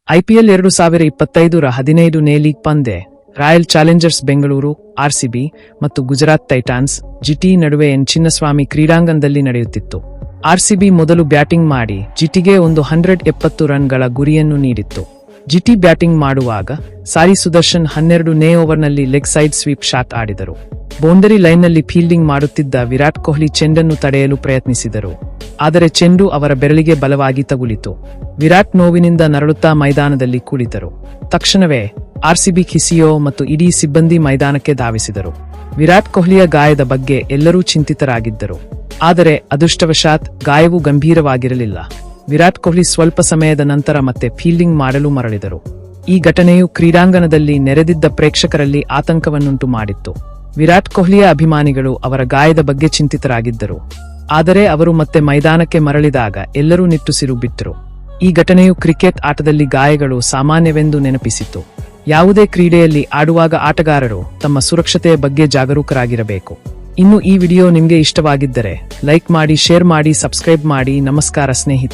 IPL 2025 ರ 15ನೇ league ಪಂದ್ಯ royal Challengers Bengaluru RCB ಮತ್ತು ಗುಜರಾತ್ ಟೈಟಾನ್ಸ್ ಜಿಟಿ ನಡುವೆ ಚಿನ್ನಸ್ವಾಮಿ ಕ್ರೀಡಾಂಗಣದಲ್ಲಿ ನಡೆಯುತ್ತಿತ್ತು. ಆರ್ಸಿಬಿ ಮೊದಲು ಬ್ಯಾಟಿಂಗ್ ಮಾಡಿ ಜಿಟಿಗೆ 170 ರನ್ಗಳ ಗುರಿಯನ್ನು ನೀಡಿತ್ತು. ಜಿಟಿ ಬ್ಯಾಟಿಂಗ್ ಮಾಡುವಾಗ ಸಾಯಿ ಸುದರ್ಶನ್ 12ನೇ ಓವರ್ನಲ್ಲಿ ಲೆಗ್ ಸೈಡ್ ಸ್ವೀಪ್ ಶಾಟ್ ಆಡಿದರು. ಬೌಂಡರಿ ಲೈನ್ನಲ್ಲಿ ಫೀಲ್ಡಿಂಗ್ ಮಾಡುತ್ತಿದ್ದ ವಿರಾಟ್ ಕೊಹ್ಲಿ ಚೆಂಡನ್ನು ತಡೆಯಲು ಪ್ರಯತ್ನಿಸಿದರು. ಆದರೆ ಚೆಂಡು ಅವರ ಬೆರಳಿಗೆ ಬಲವಾಗಿ ತಗುಲಿತು. ವಿರಾಟ್ ನೋವಿನಿಂದ ನರಳುತ್ತಾ ಮೈದಾನದಲ್ಲಿ ಕುಳಿತರು. ತಕ್ಷಣವೇ ಆರ್ಸಿಬಿ ಫಿಸಿಯೋ ಮತ್ತು ಇಡೀ ಸಿಬ್ಬಂದಿ ಮೈದಾನಕ್ಕೆ ಧಾವಿಸಿದರು. ವಿರಾಟ್ ಕೊಹ್ಲಿಯ ಗಾಯದ ಬಗ್ಗೆ ಎಲ್ಲರೂ ಚಿಂತಿತರಾಗಿದ್ದರು. ಆದರೆ ಅದೃಷ್ಟವಶಾತ್ ಗಾಯವು ಗಂಭೀರವಾಗಿರಲಿಲ್ಲ. ವಿರಾಟ್ ಕೊಹ್ಲಿ ಸ್ವಲ್ಪ ಸಮಯದ ನಂತರ ಮತ್ತೆ ಫೀಲ್ಡಿಂಗ್ ಮಾಡಲು ಮರಳಿದರು. ಈ ಘಟನೆಯು ಕ್ರೀಡಾಂಗಣದಲ್ಲಿ ನೆರೆದಿದ್ದ ಪ್ರೇಕ್ಷಕರಲ್ಲಿ ಆತಂಕವನ್ನುಂಟು ಮಾಡಿತ್ತು. ವಿರಾಟ್ ಕೊಹ್ಲಿಯ ಅಭಿಮಾನಿಗಳು ಅವರ ಗಾಯದ ಬಗ್ಗೆ ಚಿಂತಿತರಾಗಿದ್ದರು. ಆದರೆ ಅವರು ಮತ್ತೆ ಮೈದಾನಕ್ಕೆ ಮರಳಿದಾಗ ಎಲ್ಲರೂ ನಿಟ್ಟುಸಿರು ಬಿಟ್ಟರು. ಈ ಘಟನೆಯು ಕ್ರಿಕೆಟ್ ಆಟದಲ್ಲಿ ಗಾಯಗಳು ಸಾಮಾನ್ಯವೆಂದು ನೆನಪಿಸಿತು. ಯಾವುದೇ ಕ್ರೀಡೆಯಲ್ಲಿ ಆಡುವಾಗ ಆಟಗಾರರು ತಮ್ಮ ಸುರಕ್ಷತೆಯ ಬಗ್ಗೆ ಜಾಗರೂಕರಾಗಿರಬೇಕು. ಇನ್ನು ಈ ವಿಡಿಯೋ ನಿಮಗೆ ಇಷ್ಟವಾಗಿದ್ದರೆ ಲೈಕ್ ಮಾಡಿ, ಶೇರ್ ಮಾಡಿ, ಸಬ್ಸ್ಕ್ರೈಬ್ ಮಾಡಿ. ನಮಸ್ಕಾರ ಸ್ನೇಹಿತರೆ.